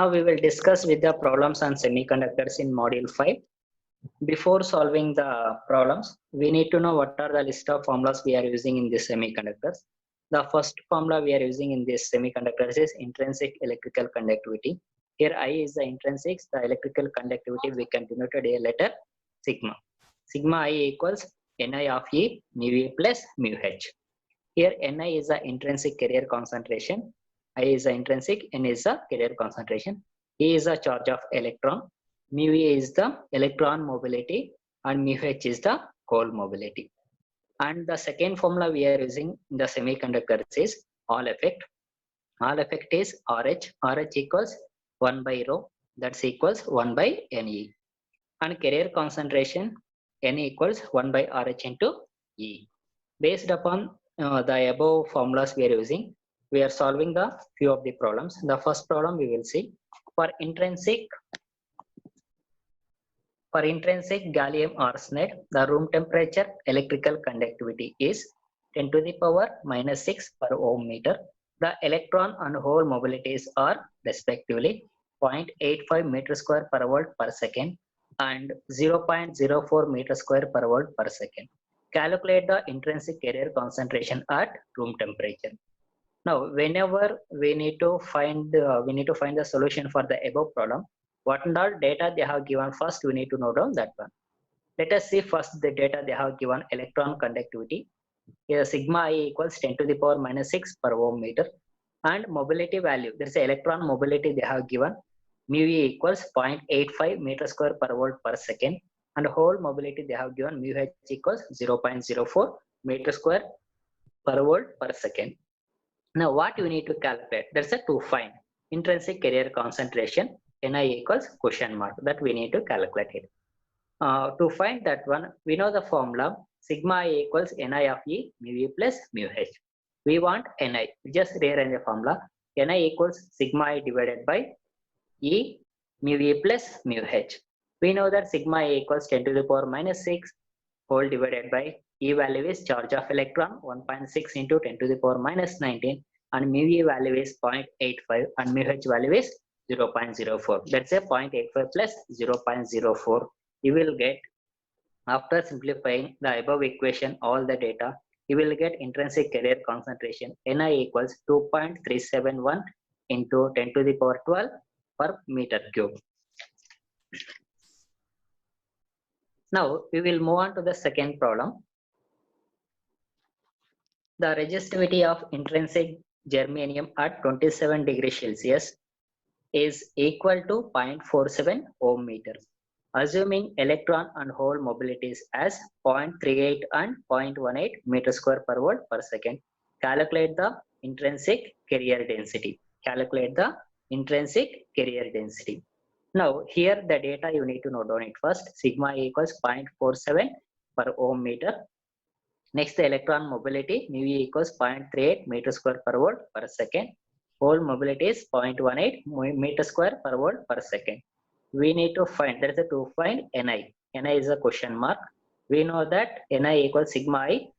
Now we will discuss with the problems on semiconductors in module 5. Before solving the problems, we need to know what are the list of formulas we are using in this semiconductors. The first formula we are using in this semiconductors is intrinsic electrical conductivity. Here I is the intrinsic, the electrical conductivity we can denote a letter sigma. Sigma I equals Ni of E mu E plus mu H. Here Ni is the intrinsic carrier concentration, I is the intrinsic, N is the carrier concentration, E is the charge of electron, mu E is the electron mobility, and mu H is the hole mobility. And the second formula we are using in the semiconductors is Hall effect. Hall effect is RH. RH equals 1 by rho, that's equals 1 by Ne. And carrier concentration, N equals 1 by RH into E. Based upon the above formulas we are using, we are solving the few of the problems. The first problem we will see for intrinsic gallium arsenide, the room temperature electrical conductivity is 10 to the power minus 6 per ohm meter. The electron and hole mobilities are respectively 0.85 meter square per volt per second and 0.04 meter square per volt per second. Calculate the intrinsic carrier concentration at room temperature. Now, whenever we need to find the solution for the above problem, what and all data they have given first, we need to note down that one. Let us see first the data they have given electron conductivity. Here sigma I equals 10 to the power minus 6 per ohm meter, and mobility value, there is electron mobility they have given, mu E equals 0.85 meter square per volt per second, and hole mobility they have given mu H equals 0.04 meter square per volt per second. Now what you need to calculate, there's a to find intrinsic carrier concentration Ni equals question mark, that we need to calculate it. To find that one, we know the formula sigma I equals Ni of E mu E plus mu H. We want Ni, just rearrange the formula. Ni equals sigma I divided by E mu E plus mu H. We know that sigma I equals 10 to the power minus 6 whole divided by E value is charge of electron 1.6 into 10 to the power minus 19, and mu E value is 0.85 and mu H value is 0.04. Let's say 0.85 plus 0.04. You will get, after simplifying the above equation all the data, you will get intrinsic carrier concentration Ni equals 2.371 into 10 to the power 12 per meter cube. Now we will move on to the second problem. The resistivity of intrinsic germanium at 27 degrees Celsius is equal to 0.47 ohm meter. Assuming electron and hole mobilities as 0.38 and 0.18 meter square per volt per second, calculate the intrinsic carrier density. Calculate the intrinsic carrier density. Now here the data you need to note down it first. Sigma equals 0.47 per ohm meter. Next, the electron mobility mu E equals 0.38 meter square per volt per second. Hole mobility is 0.18 meter square per volt per second. We need to find, there is a to find Ni. Ni is a question mark. We know that Ni equals sigma I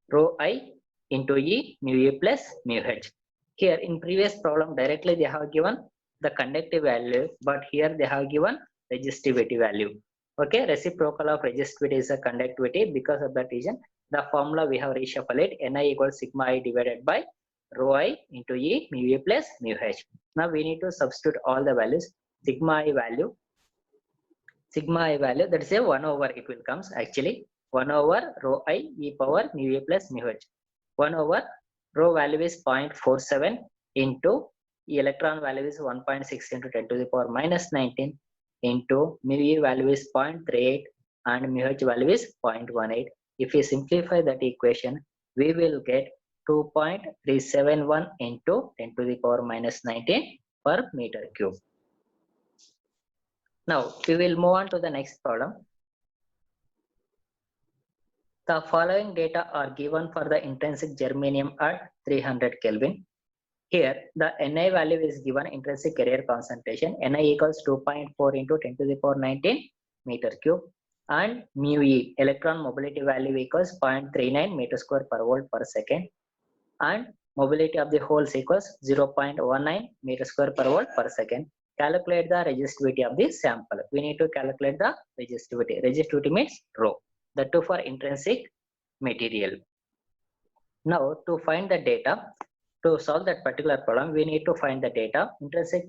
rho I into E mu E plus mu H. Here in previous problem directly they have given the conductive value, but here they have given resistivity value. Okay, reciprocal of resistivity is a conductivity. Because of that reason, the formula we have reshuffled it. Ni equals sigma I divided by rho I into E mu E plus mu H. Now we need to substitute all the values. Sigma I value, that is a 1 over, it will comes actually 1 over rho I e power mu E plus mu H. 1 over rho value is 0.47 into electron value is 1.6 into 10 to the power minus 19 into mu E value is 0.38 and mu H value is 0.18. If we simplify that equation, we will get 2.371 into 10 to the power minus 19 per meter cube. Now we will move on to the next problem. The following data are given for the intrinsic germanium at 300 Kelvin. Here the Ni value is given, intrinsic carrier concentration Ni equals 2.4 into 10 to the power 19 meter cube, and mu E electron mobility value equals 0.39 meter square per volt per second, and mobility of the holes equals 0.19 meter square per volt per second. Calculate the resistivity of the sample. We need to calculate the resistivity. Resistivity means rho. The two for intrinsic material. Now to find the data, to solve that particular problem, we need to find the data. Intrinsic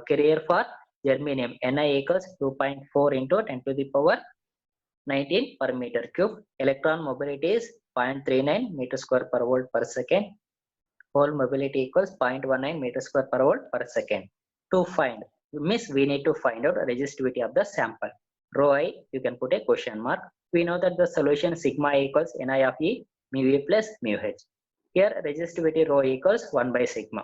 carrier for germanium Ni equals 2.4 into 10 to the power 19 per meter cube. Electron mobility is 0.39 meter square per volt per second. Hole mobility equals 0.19 meter square per volt per second. To find, means we need to find out resistivity of the sample. Rho I, you can put a question mark. We know that the solution sigma I equals Ni of E mu E plus mu H. Here resistivity rho equals 1 by sigma.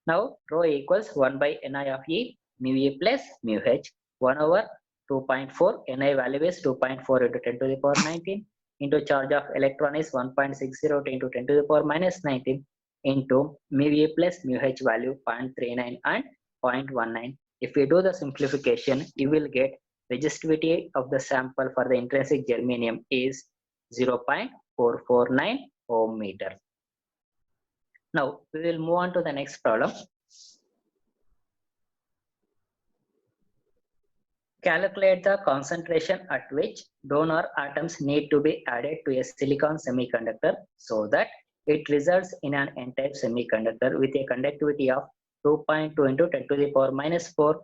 Now rho equals 1 by Ni of E mu E plus mu H. 1 over 2.4. Ni value is 2.4 into 10 to the power 19 into charge of electron is 1.60 into 10 to the power minus 19 into mu E plus mu H value 0.39 and 0.19. If we do the simplification, you will get resistivity of the sample for the intrinsic germanium is 0.449 ohm meter. Now we will move on to the next problem. Calculate the concentration at which donor atoms need to be added to a silicon semiconductor so that it results in an n-type semiconductor with a conductivity of 2.2 into 10 to the power minus 4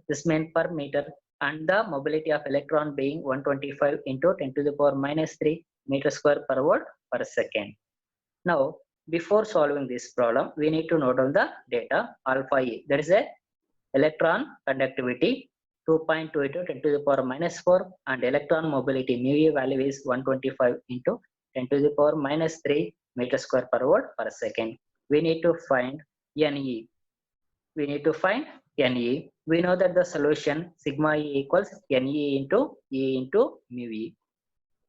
this means per meter, and the mobility of electron being 125 into 10 to the power minus 3 meter square per volt per second. Now before solving this problem, we need to note down the data alpha E. There is a electron conductivity 2.2 into 10 to the power minus 4 and electron mobility mu E value is 125 into 10 to the power minus 3 meter square per volt per second. We need to find Ne. We need to find Ne. We know that the solution sigma E equals Ne into E into mu E.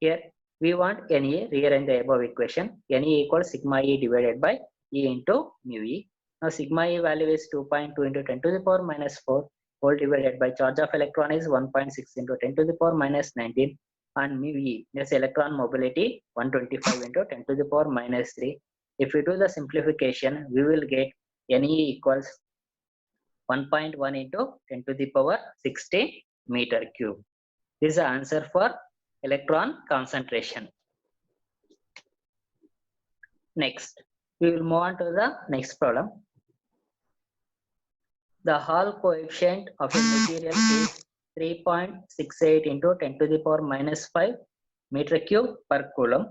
Here we want Ne, rearrange the above equation. Ne equals sigma E divided by E into mu E. Now sigma E value is 2.2 into 10 to the power minus 4 whole divided by charge of electron is 1.6 into 10 to the power minus 19 and mu E, this electron mobility 125 into 10 to the power minus 3. If we do the simplification, we will get Ne equals 1.1 into 10 to the power 60 meter cube. This is the answer for electron concentration. Next, we will move on to the next problem. The Hall coefficient of a material is 3.68 into 10 to the power minus 5 meter cube per coulomb.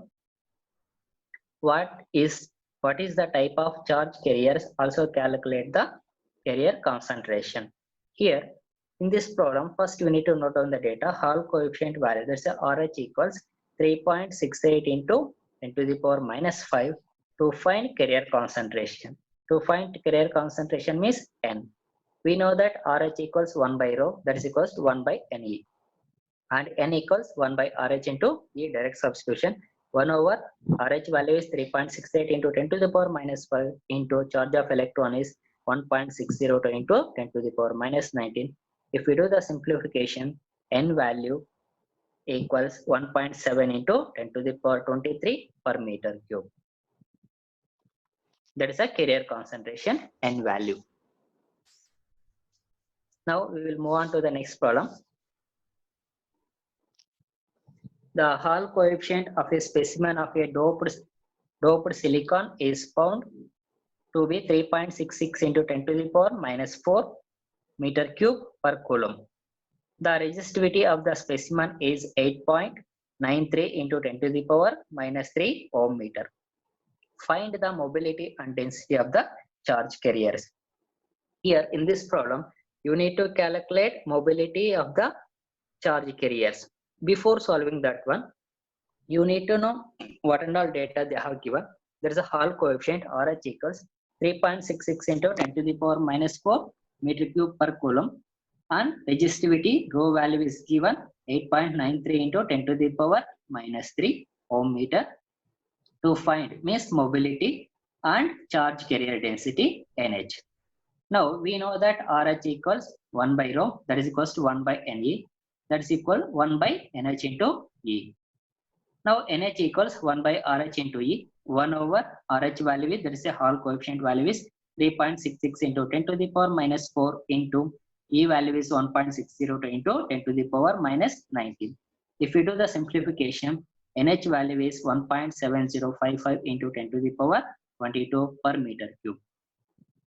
What is the type of charge carriers? Also calculate the carrier concentration. Here in this problem, first we need to note down the data. Hall coefficient value, that's a RH equals 3.68 into 10 to the power minus 5 to find carrier concentration. To find carrier concentration means N. We know that RH equals 1 by rho, that is equals to 1 by Ne. And N equals 1 by RH into E, direct substitution. 1 over RH value is 3.68 into 10 to the power minus 5 into charge of electron is 1.602 into 10 to the power minus 19. If we do the simplification, N value equals 1.7 into 10 to the power 23 per meter cube. That is a carrier concentration N value. Now we will move on to the next problem. The Hall coefficient of a specimen of a doped silicon is found to be 3.66 into 10 to the power minus 4 meter cube per coulomb. The resistivity of the specimen is 8.93 into 10 to the power minus 3 ohm meter. Find the mobility and density of the charge carriers. Here in this problem, you need to calculate mobility of the charge carriers. Before solving that one, you need to know what and all data they have given. There is a Hall coefficient RH equals 3.66 into 10 to the power minus 4 meter cube per coulomb, and resistivity rho value is given 8.93 into 10 to the power minus 3 ohm meter. To find means mobility and charge carrier density NH. Now we know that RH equals 1 by rho, that is equals to 1 by Ne, that is equal 1 by NH into E. Now NH equals 1 by RH into E, 1 over RH value is, that is a Hall coefficient value is 3.66 into 10 to the power minus 4 into E value is 1.602 into 10 to the power minus 19. If we do the simplification, NH value is 1.7055 into 10 to the power 22 per meter cube.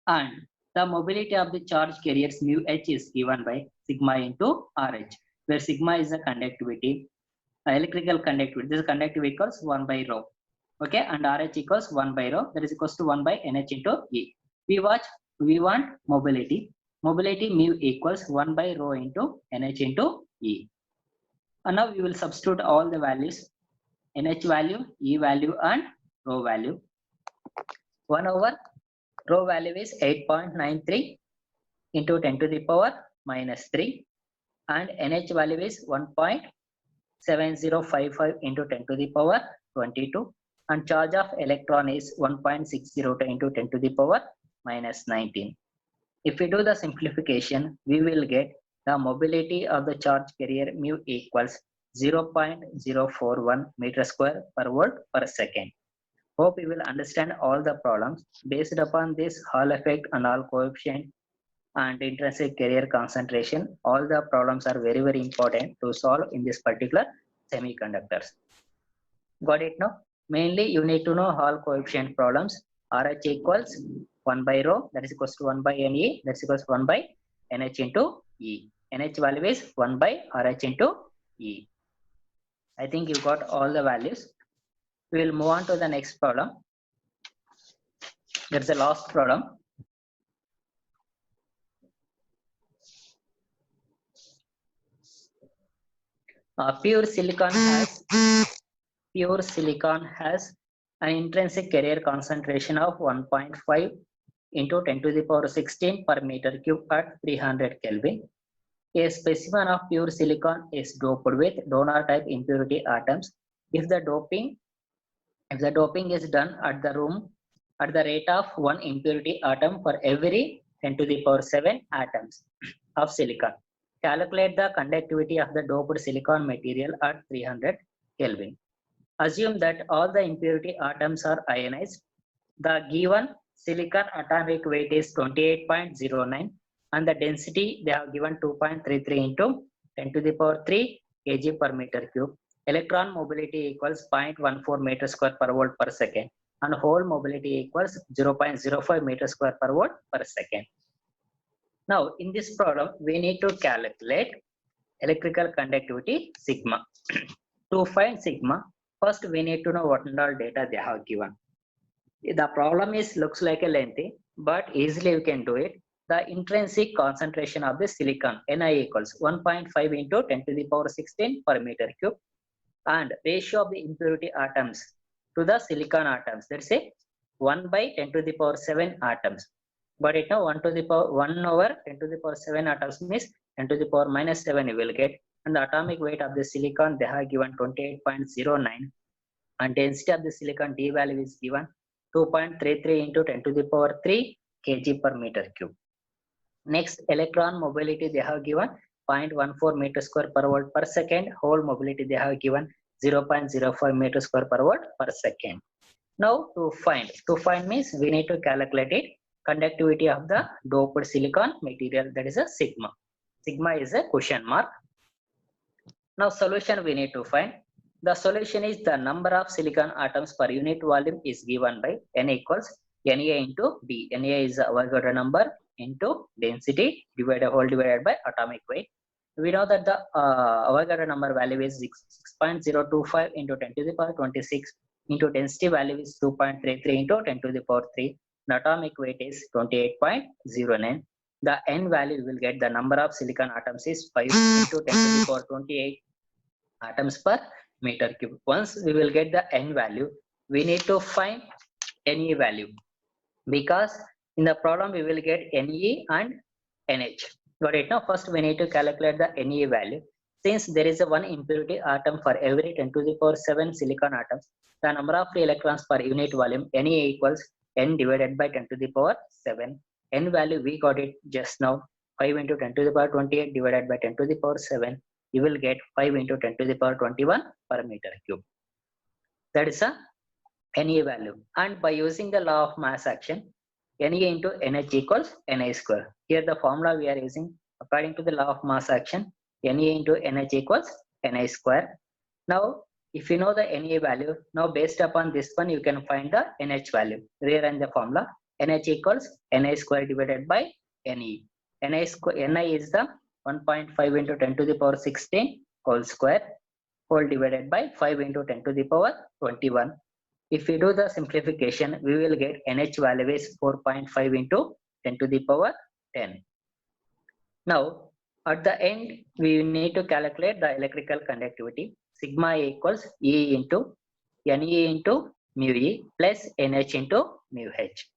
And the mobility of the charge carriers mu h is given by sigma into RH, where sigma is the conductivity, electrical conductivity. This conductivity equals 1 by rho. Okay, and RH equals 1 by rho, that is equals to 1 by NH into E. We want mobility. Mobility mu equals 1 by rho into NH into E. And now we will substitute all the values, NH value, E value, and rho value. 1 over rho value is 8.93 into 10 to the power minus 3, and NH value is 1.7055 into 10 to the power 22, and charge of electron is 1.602 into 10 to the power minus 19. If we do the simplification, we will get the mobility of the charge carrier mu equals 0.041 meter square per volt per second. Hope you will understand all the problems. Based upon this Hall effect and Hall coefficient and intrinsic carrier concentration, all the problems are very, very important to solve in this particular semiconductors. Got it now? Mainly you need to know Hall coefficient problems. RH equals 1 by rho, that is equals to 1 by NE, that's equals to 1 by NH into E. NH value is 1 by RH into E. I think you got all the values. We will move on to the next problem. That's the last problem. Pure silicon has an intrinsic carrier concentration of 1.5 into 10 to the power 16 per meter cube at 300 Kelvin. A specimen of pure silicon is doped with donor type impurity atoms. If the doping is done at the rate of 1 impurity atom for every 10 to the power 7 atoms of silicon, calculate the conductivity of the doped silicon material at 300 Kelvin. Assume that all the impurity atoms are ionized. The given silicon atomic weight is 28.09 and the density they have given 2.33 into 10 to the power 3 kg per meter cube. Electron mobility equals 0.14 meter square per volt per second, and hole mobility equals 0.05 meter square per volt per second. Now in this problem we need to calculate electrical conductivity sigma. To find sigma, first we need to know what and all data they have given. The problem looks like a lengthy, but easily you can do it. The intrinsic concentration of the silicon Ni equals 1.5 into 10 to the power 16 per meter cube, and ratio of the impurity atoms to the silicon atoms, let's say 1 by 10 to the power 7 atoms. But it now 1 over 10 to the power 7 atoms means 10 to the power minus 7 you will get, and the atomic weight of the silicon they have given 28.09, and density of the silicon D value is given 2.33 into 10 to the power 3 kg per meter cube. Next, electron mobility they have given 0.14 meter square per volt per second. Hole mobility they have given 0.05 meter square per volt per second. Now to find means we need to calculate it. Conductivity of the doped silicon material, that is a sigma. Sigma is a question mark. Now solution we need to find. The solution is the number of silicon atoms per unit volume is given by N equals Na into D. Na is the Avogadro number into density divided by atomic weight. We know that the Avogadro number value is 6.025 into 10 to the power 26 into density value is 2.33 into 10 to the power 3. The atomic weight is 28.09. The N value will get the number of silicon atoms is 5 into 10 to the power 28 atoms per meter cube. Once we will get the N value, we need to find Ne value, because in the problem we will get Ne and NH. Got it now? First we need to calculate the Ne value. Since there is a 1 impurity atom for every 10 to the power 7 silicon atoms, the number of free electrons per unit volume Ne equals N divided by 10 to the power 7. N value we got it just now, 5 into 10 to the power 28 divided by 10 to the power 7. You will get 5 into 10 to the power 21 per meter cube. That is a NE value. And by using the law of mass action, NE into NH equals NI square. Here the formula we are using according to the law of mass action, NE into NH equals NI square. Now, if you know the NE value, now based upon this one, you can find the NH value. Rearrange the formula. NH equals NI square divided by NE. NI is the 1.5 into 10 to the power 16 whole square, whole divided by 5 into 10 to the power 21. If we do the simplification, we will get NH value is 4.5 into 10 to the power 10. Now, at the end, we need to calculate the electrical conductivity. Sigma equals E into Ne into mu E plus NH into mu H.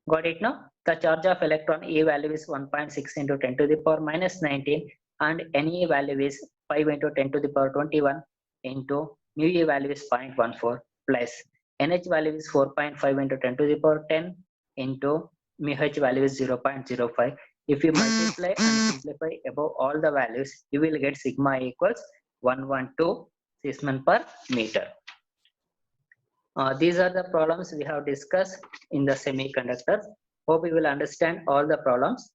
Got it now? The charge of electron E value is 1.6 into 10 to the power minus 19 and Ne value is 5 into 10 to the power 21 into mu E value is 0.14 plus NH value is 4.5 into 10 to the power 10 into mu H value is 0.05. If you multiply and simplify above all the values, you will get sigma equals 112 Sysman per meter. These are the problems we have discussed in the semiconductors. Hope you will understand all the problems.